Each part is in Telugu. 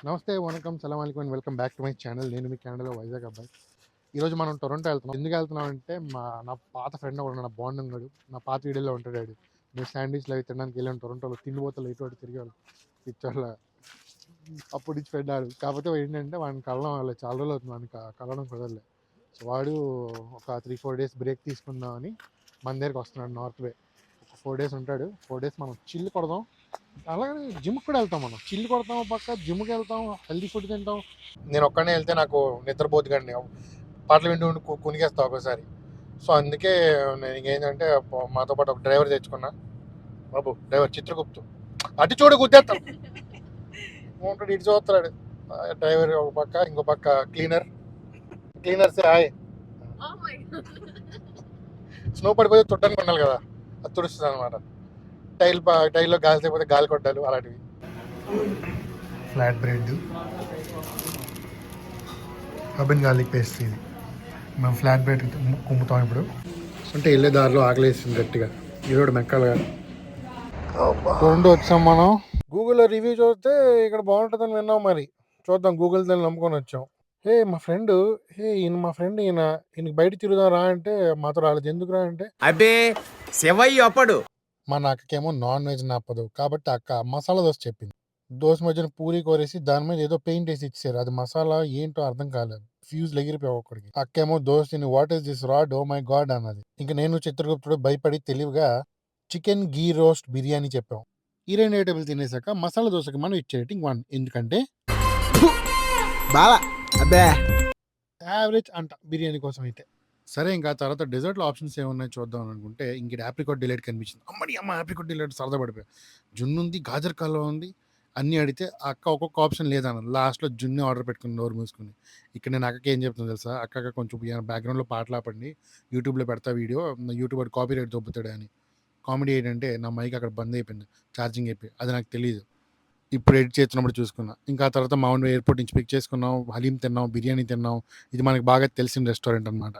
నమస్తే, వనకం, సలాం అలైకుం and welcome back to my channel. నేను మీ కెనడాలో వైజాగ్ అబ్బాయి. ఈరోజు మనం టొరంటో వెళ్తున్నాం. ఎందుకు వెళ్తున్నాం అంటే నా పాత ఫ్రెండ్ ఒకడు, నా బాండ్ ఉన్నాడు, నా పాత వీడియోలో ఉంటాడు. వాడు మేము శాండ్విచ్లు అవి తినడానికి వెళ్ళాను టొరంటోలో. తిండిపోతలు ఇటువంటి తిరిగాడు పిచ్చోళ్ళ. అప్పుడు ఇచ్చి పెట్టాడు. కాకపోతే ఏంటంటే వాడిని కలవడం వల్ల చాలా రోజులు అవుతుంది, వాడిని కలవడం కుదరలే. సో వాడు ఒక 3-4 డేస్ బ్రేక్ తీసుకుందామని మన దగ్గరికి వస్తున్నాడు. నార్త్ వే ఒక 4 డేస్ ఉంటాడు. 4 డేస్ మనం చిల్లు కొడదాం. అలాగే జిమ్కి కూడా వెళ్తాం. మనం చిల్లు కొడతాం, పక్క జిమ్కి వెళ్తాం, హెల్దీ ఫుడ్ తింటాం. నేను ఒక్కనే వెళ్తే నాకు నిద్రపోతు కానీ పాటలు వింటూ కునిగేస్తాను ఒకసారి. సో అందుకే నేను ఇంకేంటంటే మాతో పాటు ఒక డ్రైవర్ తెచ్చుకున్నా. బాబు డ్రైవర్ చిత్రగుప్తు, అటు చూడు గుద్దేస్తాం ఉంటాడు, ఇటు చూస్తాడు డ్రైవర్. ఒక పక్క ఇంకో పక్క క్లీనర్స్ హాయ్. స్నో పడిపోతే చుట్టానికి ఉండాలి కదా, అది తుడుస్తుంది అనమాట. టైల్లో గాలి లేకపోతే గాలి కొట్టాలి అలాంటివి. ఫ్లాట్ బ్రెడ్, అబిన్ గార్లిక్ పేస్ట్. ఇది మేము ఫ్లాట్ బ్రెడ్ కుమ్ముతాం ఇప్పుడు. అంటే వెళ్ళే దారిలో ఆకలేస్తుంది గట్టిగా. ఈరోజు మెక్కలుగా రెండు వచ్చాం మనం. గూగుల్లో రివ్యూ చూస్తే ఇక్కడ బాగుంటుందని విన్నాం, మరి చూద్దాం. గూగుల్ దాన్ని నమ్ముకొని వచ్చాం. మా ఫ్రెండ్ ఈయనకి బయట తిరుగుదాం రా అంటే మాతో రాలేదు. ఎందుకు రా అంటే అబ్బే శివయ్య అప్పడు మా అక్కకేమో నాన్ వెజ్ నప్పదు, కాబట్టి అక్క మసాలా దోశ చెప్పింది. దోశ మధ్యన పూరి కోరేసి దాని మీద ఏదో పెయింట్ వేసి ఇచ్చారు. అది మసాలా ఏంటో అర్థం కాలేదు. ఫ్యూజ్ ఎగిరిపోయావు ఒక్కడికి. అక్కేమో దోశ తిని what is this rod, oh my god అన్నది. ఇంకా నేను చిత్రగుప్తుడు భయపడి తెలివిగా చికెన్ గీ రోస్ట్ బిర్యానీ చెప్పాం. ఈ 2 ఐటెంలు తినేసాక మసాలా దోశకి మనం ఇచ్చే రేటింగ్ 1. ఎందుకంటే బాలా అబ్బే యావరేజ్ అంట బిర్యానీ కోసం అయితే. సరే, ఇంకా తర్వాత డెజర్ట్లో ఆప్షన్స్ ఏమున్నాయో చూద్దాం అనుకుంటే ఇంక ఆప్రికాట్ డిలైట్ కనిపించింది. అమ్మ ఆప్రికాట్ డిలైట్ సరదా పడిపోయా. జున్ను ఉంది, గాజర్ కాలువ ఉంది, అన్నీ అడిగితే అక్క ఒక్కొక్క ఆప్షన్ లేదన్న. లాస్ట్లో జున్ను ఆర్డర్ పెట్టుకుని నోరు మూసుకుని. ఇక్కడ నేను అక్కకి ఏం చెప్తాను తెలుసా, అక్క కొంచెం బ్యాక్గ్రౌండ్లో పాటలు ఆపండి, యూట్యూబ్లో పెడతా వీడియో, యూట్యూబ్ కాపీ రైట్ దొబ్బుతాడు అని. కామెడీ ఏంటంటే నా మైక్ అక్కడ బంద్ అయిపోయింది, ఛార్జింగ్ అయిపోయి. అది నాకు తెలియదు, ఇప్పుడు ఎడిట్ చేస్తున్నప్పుడు చూసుకున్నా. ఇంకా తర్వాత మౌంట్ ఎయిర్పోర్ట్ నుంచి పిక్ చేసుకున్నాం, హలీం తిన్నాం, బిర్యానీ తిన్నాం. ఇది మనకి బాగా తెలిసిన రెస్టారెంట్ అనమాట.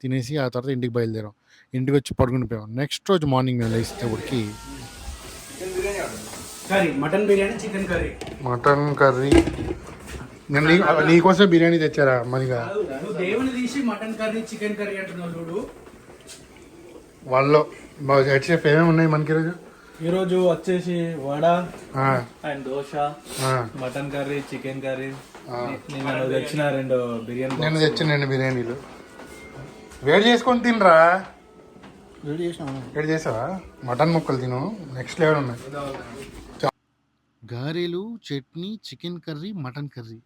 తినేసి ఆ తర్వాత ఇంటికి బయలుదేరాం. ఇంటికి వచ్చి పడుకుని పోయాం. నెక్స్ట్ రోజు మార్నింగ్ మేము లేచేటప్పటికి mutton biryani, chicken curry. Mutton curry. నేను నీకోసం బిర్యానీ తెచ్చారా మనగా? దేవుని తీసి మటన్ కర్రీ, చికెన్ కర్రీ అంటున్నావు చూడు. వాళ్ళు హెడ్ షెఫ్ ఏమేమి ఉన్నాయి మనకి ఈరోజు? ఈరోజు వచ్చేసి vada and dosa, mutton curry, chicken curry. నేను తెచ్చిన 2 బిర్యానీ. నేను తెచ్చిన 2 బిర్యానీలు. వేడి చేసుకొని తినరా. వేడి చేసావా? మటన్ ముక్కలు తిను, నెక్స్ట్ లెవెల్ ఉన్నాయి. గారెలు, chutney, chicken curry, mutton curry.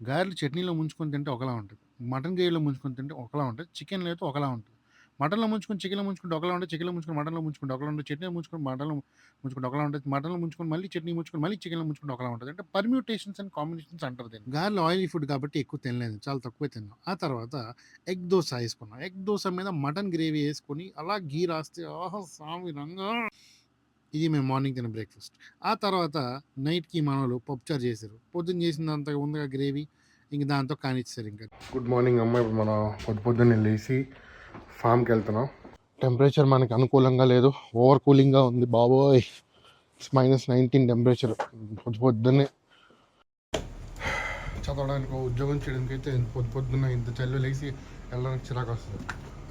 గారెలు చట్నీలో ముంచుకొని తింటే ఒకలా ఉంటుంది, మటన్ గ్రేవీలో ముంచుకొని తింటే ఒకలా ఉంటుంది, చికెన్లో అయితే ఒకలా ఉంటుంది. మటన్లో ముంచుకొని చికెన్లో ముంచుకుంటే ఒకలా ఉంటుంది, చికెన్లో ముంచుకొని మటన్లో ముంచుకుంటే ఒకలా ఉంటుంది, చట్నీలో ముంచుకొని మటన్లో ముంచుకుంటే ఒకలా ఉంటుంది, మటన్లో ముంచుకొని మళ్ళీ చట్నీ ముంచుకొని మళ్ళీ చికెన్లో ముంచుకుంటే ఒకలా ఉంటుంది. అంటే పర్మ్యూటేషన్స్ అండ్ కాంబినేషన్స్ అంటారు దీన్ని. గారెలు ఆయిలీ ఫుడ్ కాబట్టి ఎక్కువ తినలేదు, చాలా తక్కువే తిన్నాం. ఆ తర్వాత ఎగ్ దోశ వేసుకున్నాం. ఎగ్ దోశ మీద మటన్ గ్రేవీ వేసుకొని అలా గీ రాస్తే ఆహా స్వామి రంగా. ఇది మేము మార్నింగ్ తిన బ్రేక్ఫాస్ట్. ఆ తర్వాత నైట్కి మనోళ్ళు పప్పుచారు చేశారు. పొద్దున్న చేసినంత ఉందిగా గ్రేవీ, ఇంక దాంతో కానిచ్చారు. ఇంకా గుడ్ మార్నింగ్ అమ్మ. ఇప్పుడు మనం పొద్దున్నే లేచి ఫామ్కి వెళ్తున్నాం. టెంపరేచర్ మనకి అనుకూలంగా లేదు, ఓవర్ కూలింగ్గా ఉంది బాబోయ్. -19 టెంపరేచర్. పొద్దున్నే చదవడానికి, ఉద్యోగం చేయడానికి అయితే పొద్దున్న ఇంత చల్లు లేచి వెళ్ళడానికి చిరాకు వస్తుంది.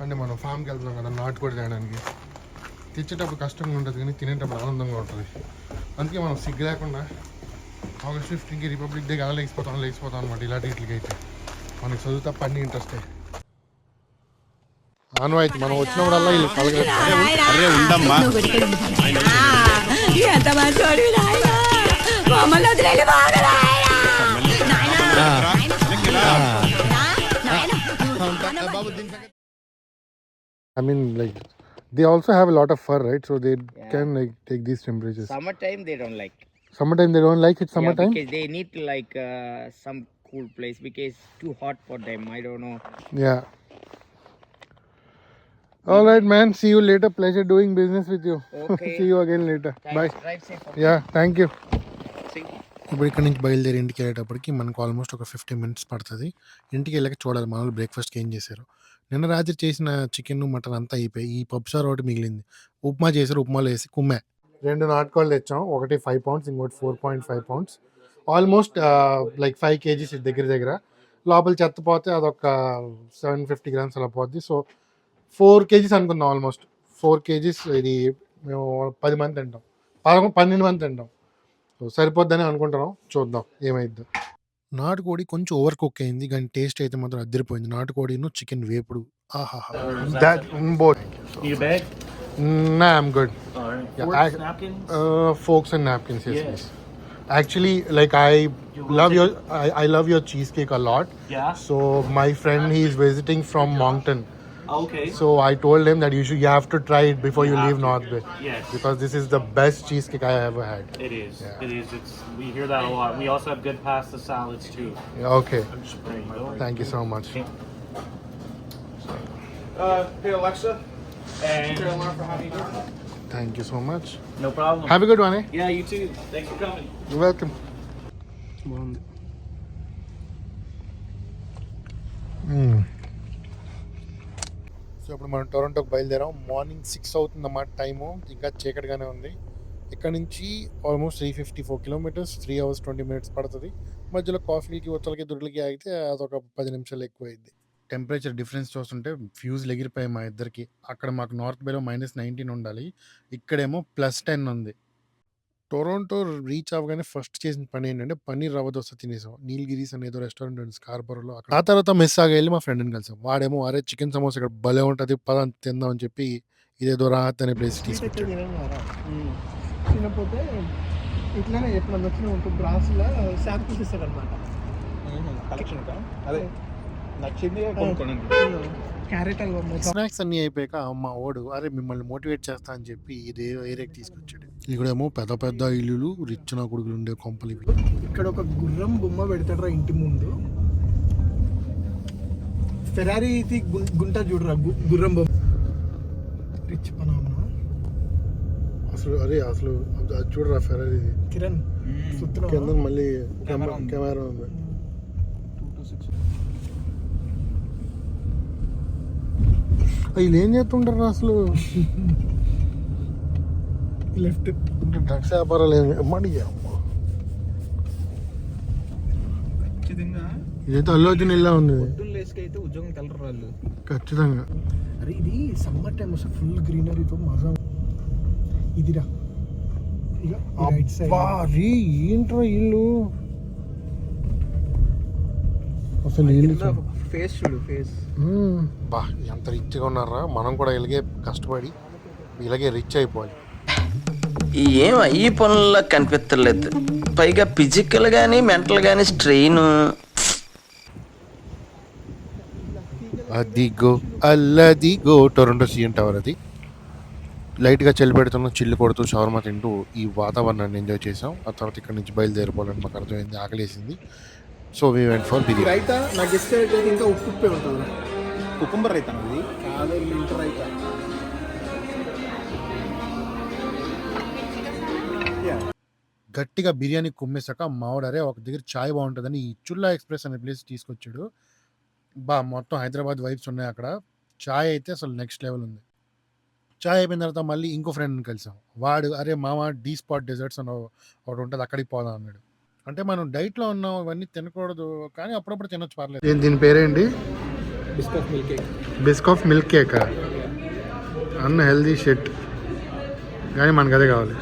అంటే మనం ఫామ్కి వెళ్తున్నాం కదా, నాటుకోడి తేయడానికి. తెచ్చేటప్పుడు కష్టంగా ఉంటుంది కానీ తినేటప్పుడు ఆనందంగా ఉంటుంది. అందుకే మనం సిగ్గు లేకుండా ఆగస్ట్ 15కి రిపబ్లిక్ డే అలా లేచిపోతాం అనమాట. ఇలాంటి వీటికి అయితే మనకి చదువు తప్ప అన్ని ఇంట్రెస్టే. ఆనవాయితీ మనం వచ్చినప్పుడల్లా వీళ్ళు I mean, like, they also have a lot of fur, right? So they can like take these temperatures. Summertime they don't like. Summertime they don't like it. Summertime because they need to like some cool place because too hot for them. I don't know. Yeah. All right, man. See you later. Pleasure doing business with you. Okay. See you again later. Thanks. Bye. Drive safe. Okay. Yeah, thank you. See. ఇప్పుడు ఇక్కడ నుంచి బయలుదేరి ఇంటికి వెళ్ళేటప్పటికి మనకు ఆల్మోస్ట్ ఒక 15 minutes పడుతుంది. ఇంటికి వెళ్ళాక చూడాలి మన వాళ్ళు బ్రేక్ఫాస్ట్కి ఏం చేశారు. నిన్న రాత్రి చేసిన చికెన్, మటన్ అంతా అయిపోయి ఈ పప్పుచారు ఒకటి మిగిలింది. ఉప్మా చేశారు, ఉప్మాలో వేసి కుమ్మే. 2 నాటుకోళ్ళు తెచ్చాం. ఒకటి 5 pounds, ఇంకోటి 4.5 pounds. ఆల్మోస్ట్ లైక్ 5 kgs దగ్గర దగ్గర. లోపల చెత్త పోతే అదొక 750 grams అలా పోద్ది. సో 4 kgs అనుకుందాం, ఆల్మోస్ట్ 4 kgs. ఇది మేము 10 మంది తింటాం, 12 మంది తింటాం. సో సరిపోద్దని అనుకుంటున్నాం, చూద్దాం ఏమైద్దో. నాటుకోడి కొంచెం ఓవర్ కుక్ అయింది, కానీ టేస్ట్ అయితే మాత్రం అద్దరిపోయింది. నాటుకోడిను చికెన్ వేపుడు, ఆహాహా. That both. You bag? Nah, I'm good. Alright. Yeah, Forks, napkins? Forks and napkins, yes, Yeah. please. Actually, like I love your cheesecake a lot. Yeah. So my friend, he is visiting from Moncton. Okay. So I told him that you have to try it before you leave North Bay, Yes. because this is the best cheesecake I ever had. It is. Yeah. It is. We hear that a lot. We also have good pasta salads too. Yeah, okay, There you go. thank you so much. Hey Alexa. And Thank you so much. no problem. Have a good one, eh? Yeah, you too. Thanks for coming. You're welcome. So ఇప్పుడు మనం టొరంటోకి బయలుదేరాం. మార్నింగ్ 6 అవుతుంది అన్నమాట టైము, ఇంకా చీకటిగానే ఉంది. ఇక్కడ నుంచి ఆల్మోస్ట్ 354 kilometers, 3 hours 20 minutes పడుతుంది. మధ్యలో కాఫీకి ఉత్తలకి దుడ్లకి ఆగితే అదొక 10 నిమిషాలు ఎక్కువ అయింది. టెంపరేచర్ డిఫరెన్స్ చూస్తుంటే ఫ్యూజ్లు ఎగిరిపోయాయి మా ఇద్దరికి. అక్కడ మాకు నార్త్ బేలో -19 ఉండాలి, ఇక్కడేమో +10 ఉంది. టొరంటో రీచ్ అవ్వగానే ఫస్ట్ చేసిన పని ఏంటంటే పన్నీర్ రవ్వ దోశ తినేసాం. నీల్గిరీస్ అనేదో రెస్టారెంట్ ఉంది స్కార్బరోలో. ఆ తర్వాత మెస్సాగా వెళ్ళి మా ఫ్రెండ్ని కలిసాం. వాడేమో అరే చికెన్ సమోసా ఇక్కడ భలే ఉంటుంది, పద తిందాం అని చెప్పి ఇదేదో రాహత్ అనే ప్లేస్ తీసుకొచ్చాడు. తినకపోతే ఇట్లానే ఎప్పుడన్నా వచ్చిన ఉంటుంది బ్రాస్లో శాంపుల్ చూపిస్తాడు అనమాట. కలెక్షన్ అదే నచ్చింది కొనుక్కోండి. క్యారెట్ హల్వా స్నాక్స్ అన్నీ అయిపోయాక మా ఓడు అరే మిమ్మల్ని మోటివేట్ చేస్తా అని చెప్పి ఇదే ఏరియాకి తీసుకొచ్చాడు. ఇక్కడేమో పెద్ద పెద్ద ఇల్లులు, రిచ్ నా కొడుకులు ఉండే కొంపలు ఇవి. ఇక్కడ ఒక గుర్రం బొమ్మ పెడతాడు ఇంటి ముందు. ఫెరారీ గుంట చూడరా, గుర్రం బొమ్మ రిచ్ పనా అసలు అసలు అది చూడరా ఫెరారీ కిరణ్ కింద మళ్ళీ కెమెరా ఉంది. వీళ్ళు ఏం చేస్తుంటారు అసలు? లెఫ్ట్ డ్రగ్స్ వ్యాపారాలు ఏమి ఖచ్చితంగా ఇదైతే అల్లు అర్జున్ ఇలా ఉంది అయితే ఉద్యోగం కలరు వాళ్ళు ఖచ్చితంగా. అరే ఇది సమ్మర్ టైం వస్తే ఫుల్ గ్రీనరీతో మజా. ఇదిరా ఇక రైట్ సైడ్ ఏంట్రా ఇల్లు అసలు ఇల్లు ఫేస్ చూడు, ఫేస్ బా ఎంత రిచ్గా ఉన్నారా. మనం కూడా ఇలాగే కష్టపడి ఇలాగే రిచ్ అయిపోవాలి. ఏం ఈ పనుల్లో కనిపించలేదు, పైగా ఫిజికల్ గానీ మెంటల్ గానీ స్ట్రెయిన్. అదిగో అల్లదిగో టొరంటో సీఎం టవర్. అది లైట్గా చలి పెడుతున్న, చిల్లు కొడుతూ షవర్మా తింటూ ఈ వాతావరణాన్ని ఎంజాయ్ చేసాం. ఆ తర్వాత ఇక్కడ నుంచి బయలుదేరిపోవాలని మాకు అర్థమైంది, ఆకలేసింది. So we went for biryani. Raita నాకు గెస్ట్ అయితే ఇంకా ఉప్పుప్పే ఉంటుంది. కుకుంబర్ రైతా ఇది కాదు మింట్ రైతా. గట్టిగా బిర్యానీ కుమ్మేశాక మావాడరే ఒక దగ్గర చాయ్ బాగుంటుందని ఈ చుల్లా ఎక్స్ప్రెస్ అనే ప్లేస్ తీసుకొచ్చాడు. బా మొత్తం హైదరాబాద్ వైబ్స్ ఉన్నాయి అక్కడ. చాయ్ అయితే అసలు నెక్స్ట్ లెవెల్ ఉంది. చాయ్ అయిపోయిన తర్వాత మళ్ళీ ఇంకో ఫ్రెండ్ని కలిసాం. వాడు అరే మామ డీ స్పాట్ డెజర్ట్స్ అని ఒకటి ఉంటుంది, అక్కడికి పోదాం అన్నాడు. అంటే మనం డైట్లో ఉన్నాం, ఇవన్నీ తినకూడదు, కానీ అప్పుడప్పుడు తినొచ్చు, పర్లేదు. దీని పేరేంటి? Biscuit milk cake. Biscoff milk cake అన్న హెల్దీ షెట్, కానీ మనకు అదే కావాలి.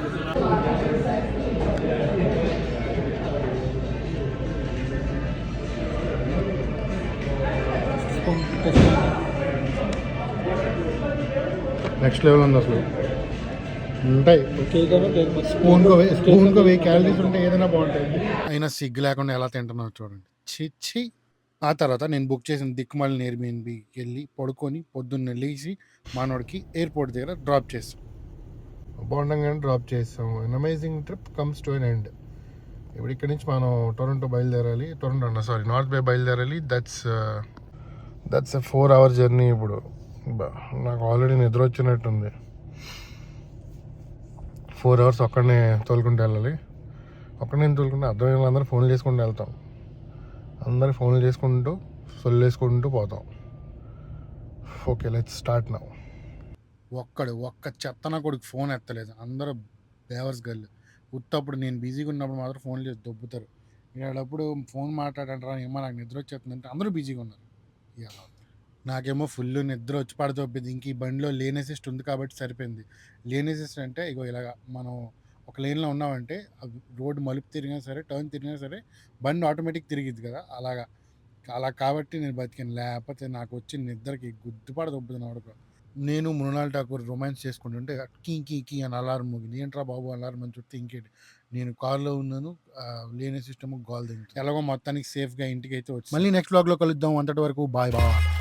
నెక్స్ట్ లెవెల్ ఉంది అసలు. ఉంటాయి స్పూన్కో 1000 క్యాలరీస్ ఉంటే ఏదైనా బాగుంటాయి. అయినా సిగ్గు లేకుండా ఎలా తింటున్నావు చూడండి, చిచ్చి. ఆ తర్వాత నేను బుక్ చేసిన దిక్కుమాలిన ఎయిర్బిఎన్బికి వెళ్ళి పడుకొని పొద్దున్నే లేచి మానోడికి ఎయిర్పోర్ట్ దగ్గర డ్రాప్ చేస్తాం. బాగుండగానే డ్రాప్ చేస్తాం. An amazing trip comes to an end. ఇప్పుడు ఇక్కడి నుంచి మనం టొరంటో బయలుదేరాలి. నార్త్ బే బయలుదేరాలి. That's a 4 hour journey. ఇప్పుడు నాకు ఆల్రెడీ నిద్ర వచ్చినట్టుంది. 4 hours ఒక్కడనే తోలుకుంటూ వెళ్ళాలి. ఒక్కడనే తోలుకుంటే అర్థమైన అందరూ ఫోన్లు చేసుకుంటూ వెళ్తాం. అందరు ఫోన్లు చేసుకుంటూ సొల్లేసుకుంటూ పోతాం. Okay, let's start now. ఒక్క చెత్తన కొడుకు ఫోన్ ఎత్తలేదు. అందరూ బేవర్స్ గల్లు. ఉత్తప్పుడు నేను బిజీగా ఉన్నప్పుడు మాత్రం ఫోన్లు చేసి దొబ్బుతారు. ఇలాడప్పుడు ఫోన్ మాట్లాడంటారా ఏమో నాకు నిద్ర వచ్చేస్తుందంటే అందరూ బిజీగా ఉన్నారు. ఇక నాకేమో ఫుల్ నిద్ర వచ్చి పడుతుంది. ఇంక ఈ బండిలో లేన్ అసిస్ట్ ఉంది కాబట్టి సరిపోయింది. లేన్ అసిస్ట్ అంటే ఇగో ఇలాగ మనం ఒక లేన్లో ఉన్నామంటే రోడ్డు మలుపు తిరిగినా సరే టర్న్ తిరిగినా సరే బండి ఆటోమేటిక్ తిరిగిద్ది కదా అలాగా. అలా కాబట్టి నేను బతికాను. లేకపోతే నాకు వచ్చి నిద్రకి గుద్దుపాటు దొబ్బుతుంది వాడుకో. నేను మృణాల్ ఠాకూర్ రొమాన్స్ చేసుకుంటుంటే కీ కీ కీ అని అలారం మోగింది. ఏంట్రా బాబు అలారం అని చూస్తే ఇంకేంటి నేను కార్లో ఉన్నాను. లేని సిస్టమ్ గోల్ దించి ఎలాగో మొత్తానికి సేఫ్గా ఇంటికి అయితే వచ్చి మళ్ళీ నెక్స్ట్ బ్లాగ్లో కలుద్దాం. అంతటి వరకు బాయ్ బాయ్.